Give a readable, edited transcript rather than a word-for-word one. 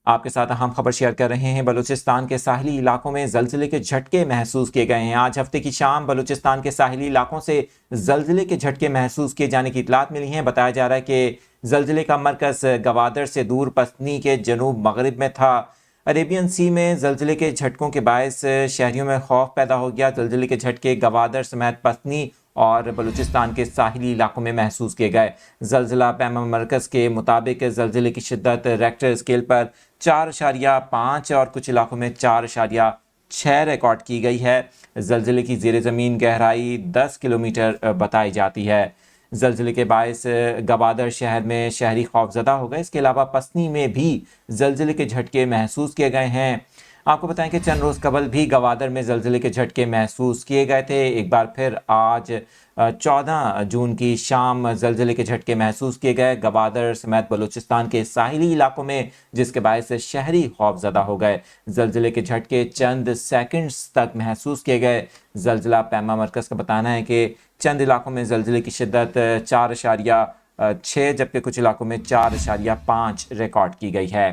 آپ کے ساتھ اہم خبر شیئر کر رہے ہیں۔ بلوچستان کے ساحلی علاقوں میں زلزلے کے جھٹکے محسوس کیے گئے ہیں۔ آج ہفتے کی شام بلوچستان کے ساحلی علاقوں سے زلزلے کے جھٹکے محسوس کیے جانے کی اطلاعات ملی ہیں۔ بتایا جا رہا ہے کہ زلزلے کا مرکز گوادر سے دور پسنی کے جنوب مغرب میں تھا۔ عریبین سی میں زلزلے کے جھٹکوں کے باعث شہریوں میں خوف پیدا ہو گیا۔ زلزلے کے جھٹکے گوادر سمیت پسنی اور بلوچستان کے ساحلی علاقوں میں محسوس کیے گئے۔ زلزلہ پیما مرکز کے مطابق زلزلے کی شدت ریکٹر اسکیل پر 4.5 اور کچھ علاقوں میں 4.6 ریکارڈ کی گئی ہے۔ زلزلے کی زیر زمین گہرائی 10 کلومیٹر بتائی جاتی ہے۔ زلزلے کے باعث گوادر شہر میں شہری خوفزدہ ہو گئے۔ اس کے علاوہ پسنی میں بھی زلزلے کے جھٹکے محسوس کیے گئے ہیں۔ آپ کو بتائیں کہ چند روز قبل بھی گوادر میں زلزلے کے جھٹکے محسوس کیے گئے تھے۔ ایک بار پھر آج 14 جون کی شام زلزلے کے جھٹکے محسوس کیے گئے گوادر سمیت بلوچستان کے ساحلی علاقوں میں، جس کے باعث شہری خوفزدہ ہو گئے۔ زلزلے کے جھٹکے چند سیکنڈز تک محسوس کیے گئے۔ زلزلہ پیما مرکز کا بتانا ہے کہ چند علاقوں میں زلزلے کی شدت 4.6 جبکہ کچھ علاقوں میں 4.5 ریکارڈ کی گئی ہے۔